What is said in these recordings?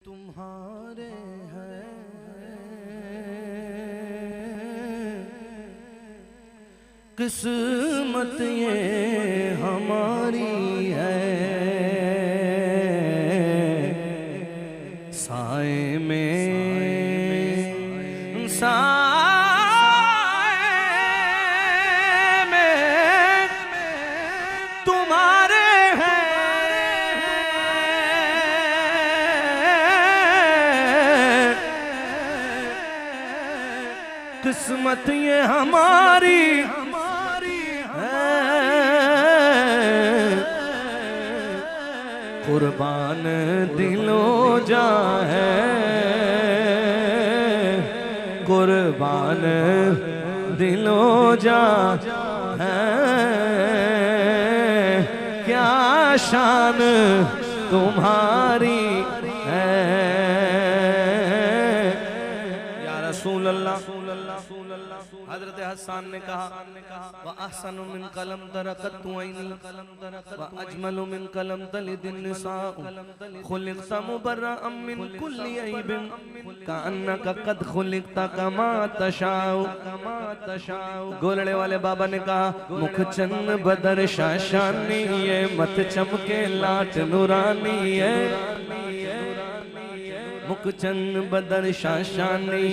तुम्हारे हैं किस्मत ये हमारी है, साए में तुम्हारे हैं किस्मत ये हमारी है, कुर्बान दिलो जा है, कुर्बान दिलो जा है, क्या शान तुम्हारी है या रसूल अल्लाह। हज़रत हसन ने कहा व अहसनु मिन कलम तरकत ऐनी व अजमलु मिन कलम तलिदिन निसाउ खुलिक़त मुबर्रअम मिन कुल्ली ऐबिन कअन्नका कद खुलिक़त कमा तशाउ। गोलड़े वाले बाबा ने कहा मुख चंद बदर शाशानी है, मत चमके लाट नूरानी है, मुख चंद बदर शाशानी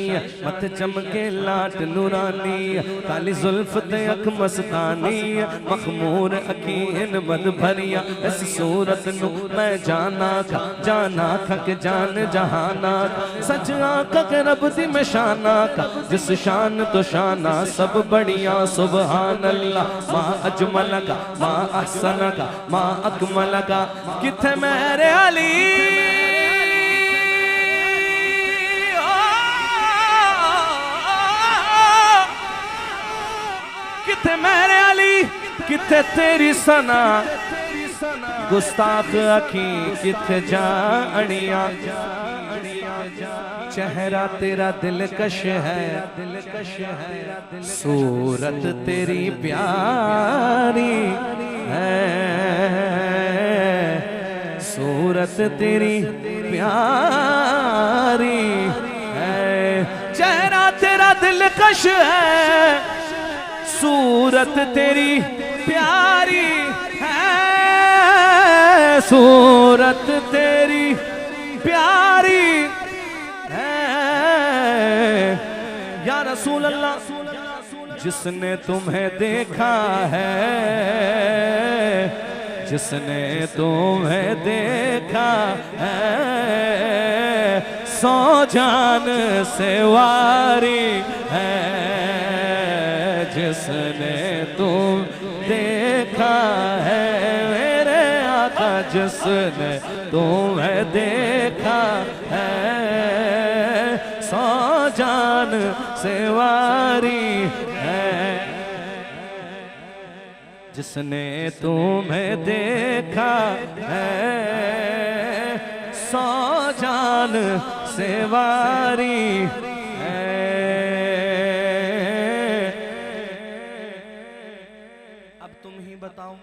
मत चमके लाट नूरानी, काली जुल्फ ते अख मस्तानी मखमूर अखीन मद भरिया, इस सूरत नु मैं जाना खा के जान जहाना, सच आका के रब दी मैं शाना का, जिस शान तो शाना सब बढ़िया सुबहान अल्लाह। माँ अजमल का माँ अहसन का माँ अकमल का, किथे मेरे अली किथे मेरे अली, किथे तेरी सना गुस्ताख अखी किथे जानिया, चेहरा तेरा दिलकश है, सूरत तेरी प्यारी है, सूरत तेरी प्यारी है, चेहरा तेरा दिलकश है, सूरत तेरी प्यारी है, सूरत तेरी प्यारी है या रसूल अल्लाह। जिसने तुम्हें देखा है, जिसने तुम्हें देखा है, सौ जान से वारी है, जिसने तुम देखा है मेरे आका, जिसने तुम्हें देखा है, सौ जान से वारी है, जिसने तुम्हें देखा है, सौ जान से वारी है। बताओ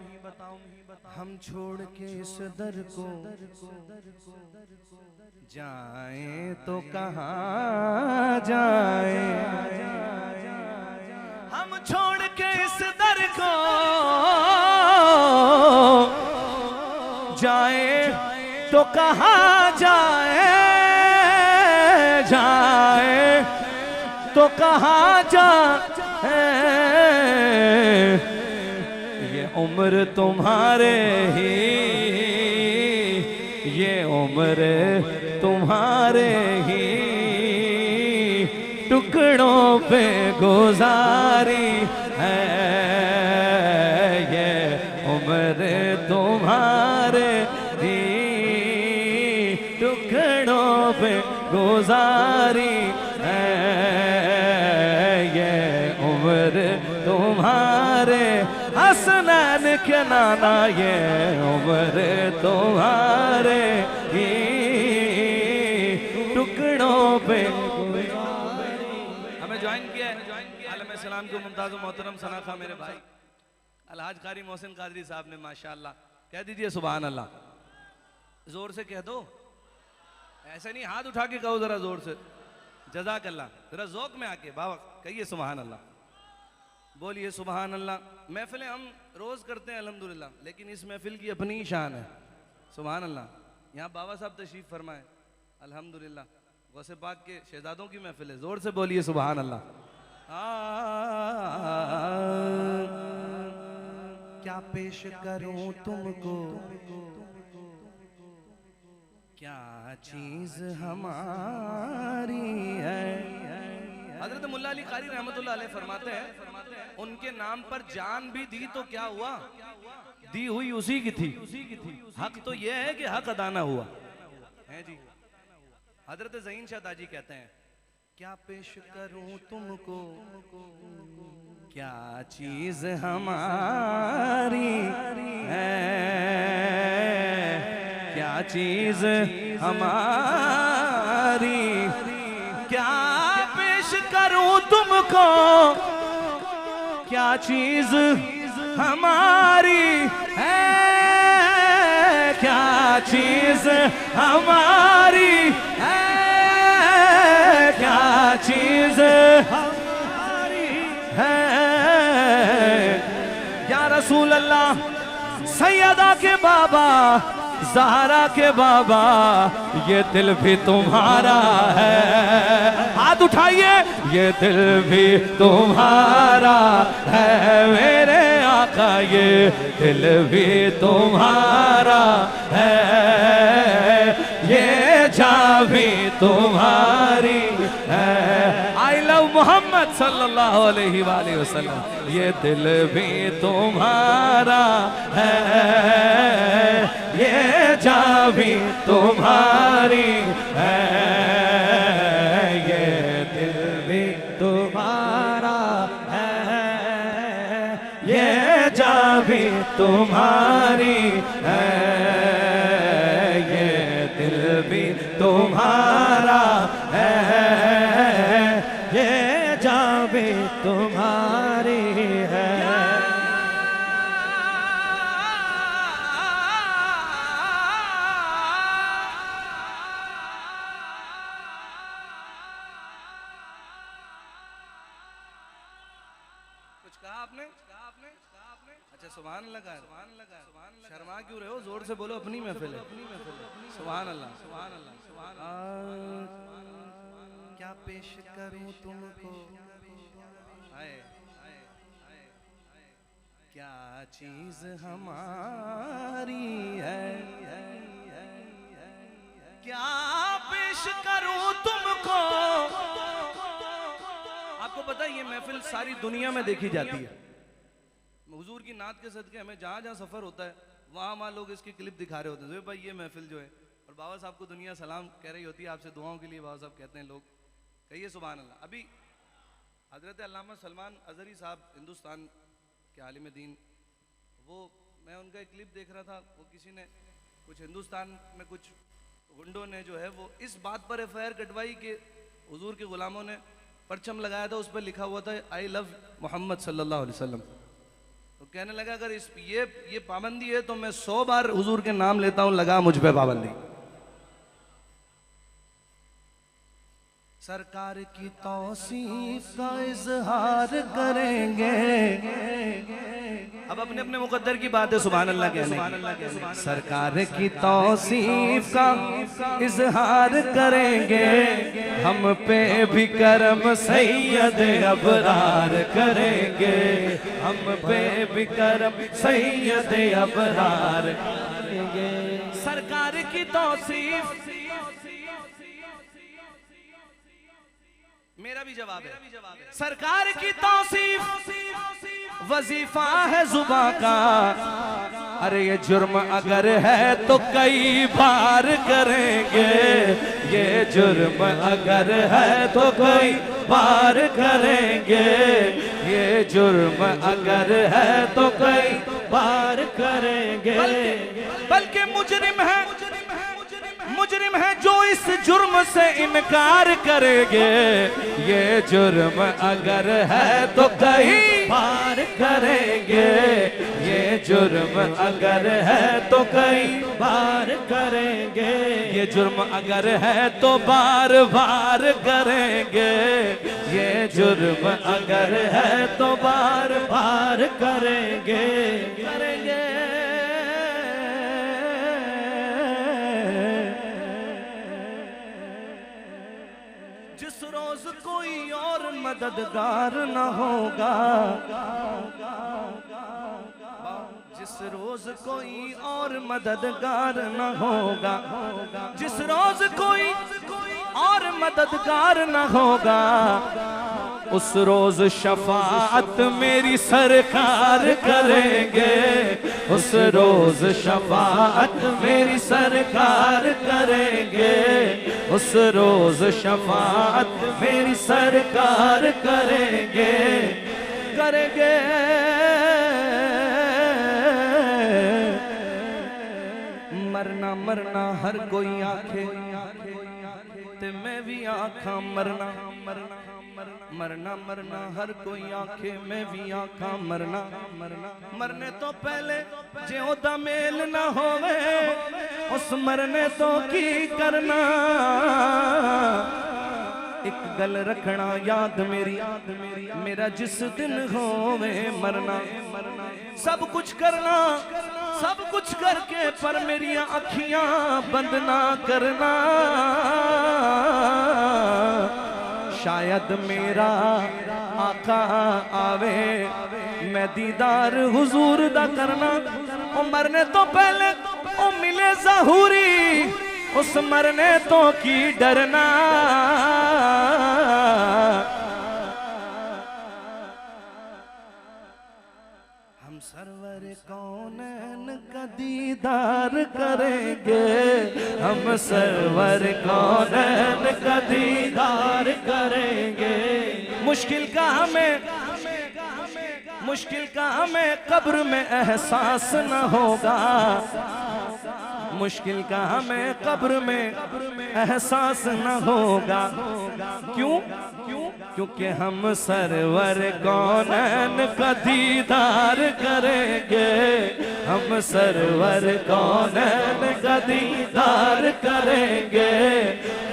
हम छोड़ के इस दर को जाएं तो कहाँ जाएं, हम छोड़ के इस दर को जाएं तो कहाँ जाएं, जाएं तो कहाँ जाएं, उम्र तुम्हारे ही, ये उम्र तुम्हारे ही टुकड़ों पे गुजारी है, ये उम्र तुम्हारे ही टुकड़ों पे गुजारी है, ये उम्र तुम्हारे हसनैन के नाना, ये उम्र तुम्हारे ही टुकड़ों पे। हमें ज्वाइन किया है आलम सलाम को मुमताज़ मोहतरम सनाखा मेरे भाई अलहाज कारी मोहसिन कादरी साहब ने, माशाअल्लाह। कह दीजिए सुभान अल्लाह, जोर से कह दो। ऐसे नहीं, हाथ उठा के कहो जरा जोर से, जज़ाकल्लाह। जरा ज़ौक़ में आके बाबा कहिए सुभान अल्लाह, बोलिए सुभान अल्लाह। महफिलें हम रोज़ करते हैं अल्हम्दुलिल्लाह, लेकिन इस महफिल की अपनी ही शान है। सुभान अल्लाह। यहाँ बाबा साहब तशरीफ़ फरमाए अल्हम्दुलिल्लाह, गौसे पाक के शहजादों की महफिल है। ज़ोर से बोलिए सुभान अल्लाह। क्या पेश करूं तुमको, क्या चीज हमारी है। हजरत मुल्ला अली कारी रहमतुल्लाह अलैह फरमाते हैं, उनके नाम पर जान भी दी तो क्या हुआ, दी हुई उसी की थी। हक तो यह है कि हक अदा ना हुआ है जी। हजरत ज़हीन शाह ताजी कहते हैं, क्या पेश करूं तुमको, क्या चीज हमारी है, क्या चीज हमारी, क्या पेश करूं तुमको, क्या चीज हमारी है, क्या चीज हमारी है, क्या चीज हमारी है। या रसूल अल्लाह, सैयदा के बाबा, ज़हरा के बाबा, ये दिल भी तुम्हारा है। हाथ उठाइए, ये दिल भी तुम्हारा है मेरे आका, ये दिल भी तुम्हारा है, ये जान भी तुम्हारी है। आई लव मोहम्मद सल्लल्लाहु अलैहि वसल्लम, ये दिल भी तुम्हारा है, ये जान भी तुम्हारी है, ये दिल भी तुम्हारा है, ये जान भी तुम्हारी है, ये दिल भी तुम्हारा है, ये जान भी तुम्हारी है। कुछ कहा आपने? अच्छा सुभान अल्लाह का, शर्मा क्यों रहे हो, जोर से बोलो, अपनी महफिल है। सुभान अल्लाह, सुभान अल्लाह, सुभान अल्लाह। क्या पेश करूं तुमको, क्या चीज हमारी है, क्या पेश करूं तुमको। आपको पता है ये महफिल सारी दुनिया में देखी जाती है। हुजूर की नात के सदके हमें जहाँ जहाँ सफ़र होता है वहाँ लोग इसकी क्लिप दिखा रहे होते हैं, भाई ये महफिल जो है, और बाबा साहब को दुनिया सलाम कह रही होती है, आपसे दुआओं के लिए बाबा साहब कहते हैं लोग, कहिए सुभान अल्लाह। अभी हजरत अल्लामा सलमान अज़हरी साहब हिंदुस्तान के आलिम दीन, वो मैं उनका एक क्लिप देख रहा था, वो किसी ने कुछ हिंदुस्तान में कुछ गुंडों ने जो है वो इस बात पर FIR कटवाई कि हुजूर के गुलामों ने परचम लगाया था, उस पर लिखा हुआ था आई लव मोहम्मद सल्लल्लाहु अलैहि वसल्लम। तो कहने लगा अगर इस ये पाबंदी है तो मैं 100 बार हुजूर के नाम लेता हूं, लगा मुझ पे पाबंदी। सरकार की तौसीफ का इजहार करेंगे, अब अपने अपने मुकद्दर की बात है, सुभान अल्लाह कहने। सरकार की तौसीफ का इजहार करेंगे, हम पे भी करम सैयद अबरार करेंगे, हम पे भी करम सैयद अबरार करेंगे। सरकार की तौसीफ, मेरा भी जवाब है, सरकार की तौसीफ वजीफा है जुबां का, अरे ये जुर्म अगर है तो कई बार करेंगे, ये जुर्म अगर है तो कई बार करेंगे, ये जुर्म अगर है तो कई बार करेंगे। बल्कि मुजरिम है जो इस जुर्म से इनकार करेंगे, ये जुर्म अगर है तो कई बार करेंगे, ये जुर्म अगर है तो कई बार करेंगे, ये जुर्म अगर है तो बार बार करेंगे, ये जुर्म अगर है तो बार बार करेंगे, करेंगे। जिस रोज कोई और मददगार न होगा, जिस रोज कोई और मददगार न होगा, जिस रोज कोई और मददगार न होगा, उस रोज शफाअत मेरी सरकार करेंगे, उस रोज शफाअत मेरी सरकार करेंगे, उस रोज शफाअत मेरी सरकार करेंगे, करेंगे। मरना मरना हर कोई आखे, ते मैं भी आखा मरना, मरना मरना मरना हर कोई आखे, मैं भी आखा मरना, मरना मरने तो पहले ज्यों मेल ना होवे, उस मरने तो की करना। एक गल रखना याद मेरी, मेरा जिस दिन होवे मरना, सब कुछ करना, सब कुछ करके पर मेरी अखियां बंद ना करना। शायद मेरा आका आवे, मैं दीदार हुजूर दा करना। ओ मरने तो पहले ओ मिले ज़हूरी, उस मरने तो की डरना। हम सरवर कौनैन का दीदार करेंगे, हम सरवर कौनैन का दीदार करेंगे। मुश्किल का हमें कब्र में एहसास न होगा, मुश्किल का हमें कब्र में एहसास न होगा। क्यों? क्योंकि हम सरवर कौनैन का दीदार करेंगे, हम सरवर कौनैन का दीदार करेंगे।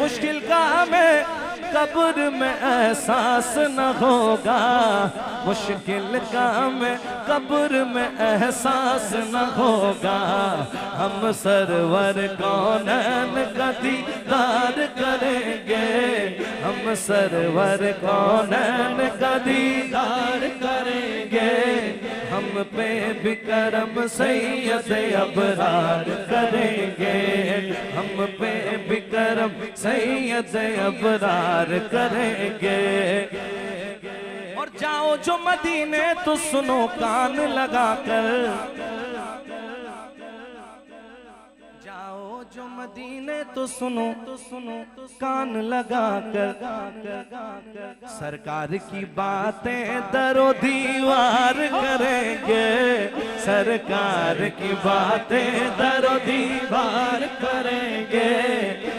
मुश्किल का हमें कब्र में एहसास न होगा, मुश्किल का हमें कब्र में एहसास न होगा। हम सरवर कौनैन का दीदार करेंगे, हम सरवर कौनैन का दीदार करेंगे। हम पे भी करम सैयद अबरार करेंगे, हम पे भी करम सैयद अबरार करेंगे। और जाओ जो मदीने तो सुनो कान लगा कर, जाओ जो मदीने तो सुनो कान लगा कर। सरकार की बातें दरो दीवार करेंगे, सरकार की बातें दरो दीवार करेंगे।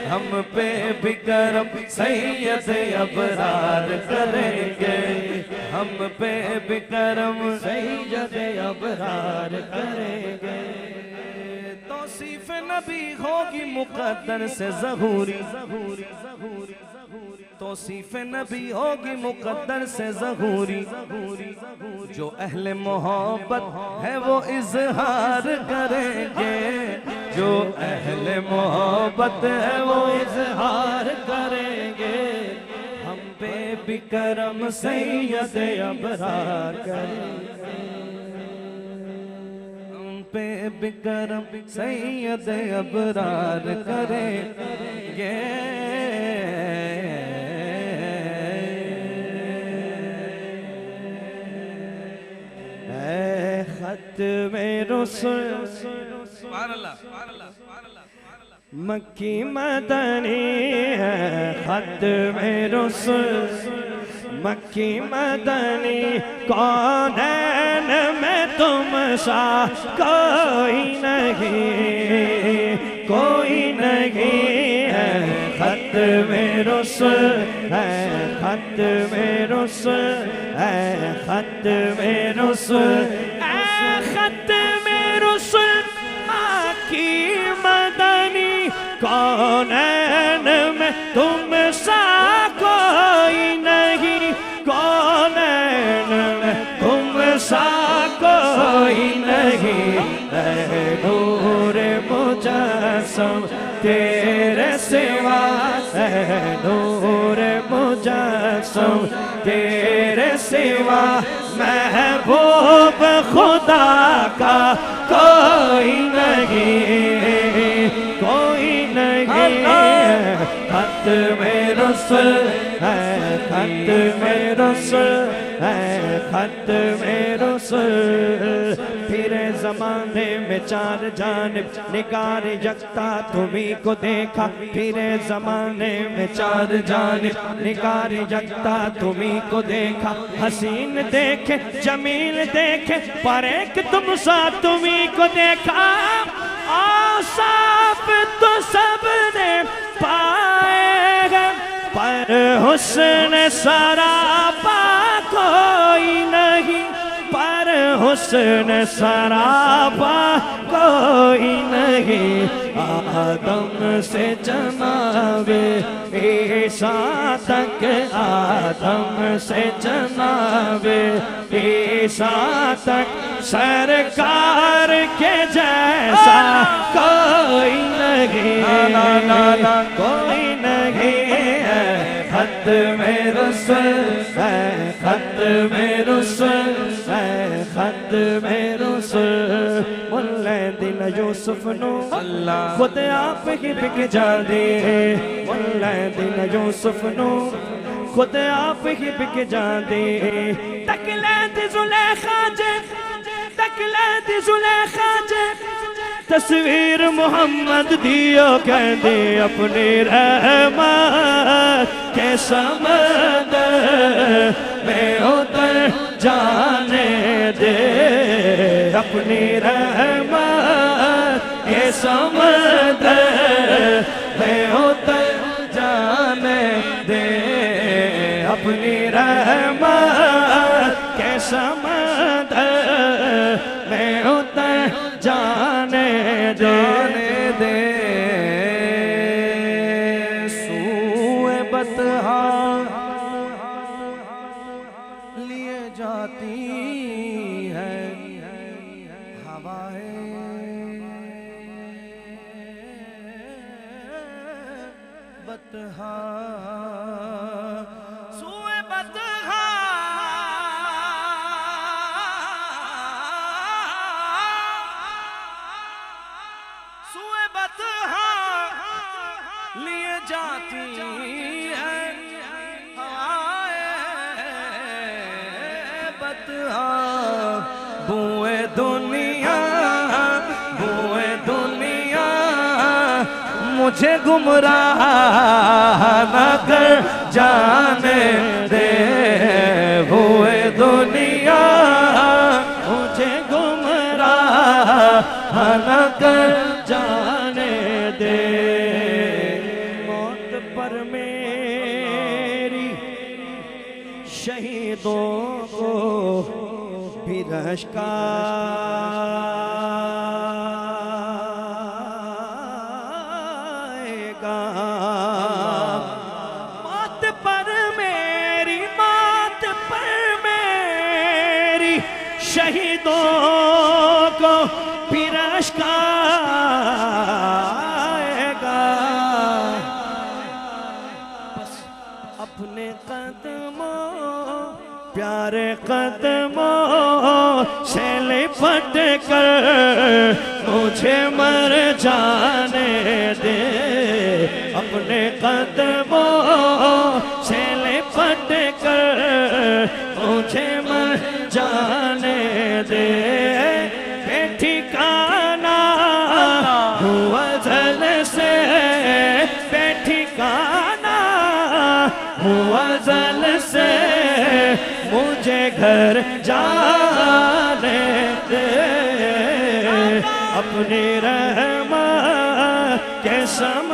हम पे भी करम सैयद अबरार करेंगे, हम पे भी करम सैयद अबरार करेंगे। तौसीफ नबी होगी मुकद्दर से ज़हूरी, तौसीफ नबी होगी मुकद्दर से ज़हूरी। जो अहले मोहब्बत है वो इज़हार करेंगे, जो अहले मोहब्बत है वो इज़हार करेंगे। हम पे भी करम सैयद अबरार करेंगे, पे बिकरम सैयद अबरार करेंगे। खत्मे रसूल मक्की मदनी है, खत्मे रसूल मक्की मदनी। कौनैन में तुम सा कोई नहीं, कोई नहीं है। खत्म रुसूल है खत्म रुसूल है खत्म रुसूल है खत्म रुसूल आकी मदनी कौनैन में तुम सा कोई नहीं कौनैन में तुम सा कोई नहीं है नूर मुजस्सम तेरे सिवा है नूर मुजस्सम तेरे सिवा महबूब खुदा का कोई नहीं कोई नहीं खत्म रुसूल है खत्म रुसूल है खत्म रुसूल फिर ज़माने में चार जानिब निगार यकता तुम्हीं को देखा फिर ज़माने में चार जानिब निगार यकता तुम्हीं को देखा हसीन देखे जमील देखे पर एक तुम सा तुम्हीं को देखा औसाफ तो सबने पाए हैं पर हुस्न सरापा कोई नहीं पर हुस्न सरापा कोई नहीं आदम से जनाबे ईसा तक आदम से जनाबे ईसा तक सरकार के जैसा कोई नहीं कोई नहीं है खत्म रुसूल है खत्म रुसूल है खत्म रुसूल मुल्ला दिल यूसुफ नो खुद आप ही बिक जाते मुल्ला दिल यूसुफ नो खुद आप ही बिक जाते तकलैत जुलेखा जे तकलैत जुलेखा जे तस्वीर मोहम्मद दियो कह दे अपने रहमत के समंदर में उतर जाने दे अपनी रहमत के समंदर में उतर जाने दे अपनी रहमत के समंदर में उतर जाने दे सूए बतहा लिए जाती है हवाएं बतहा सूए बतहा लिए जाती है बतहा बूए दुनिया मुझे गुमराह न कर जाने दे बूए दुनिया मुझे गुमराह न कर जाने दे मौत पर मेरी शहीदों को भी रश्का मौत पर मेरी शहीदों को भी रश्का अपने कदमों प्यारे कदमों से लिपट कर मुझे मर जाने दे अपने कदमों से लिपट कर मुझे मर जाने दे ठिकाना हुआ जल से ठिकाना हुआ जल से मुझे घर जाने दे अपनी रहमत के सम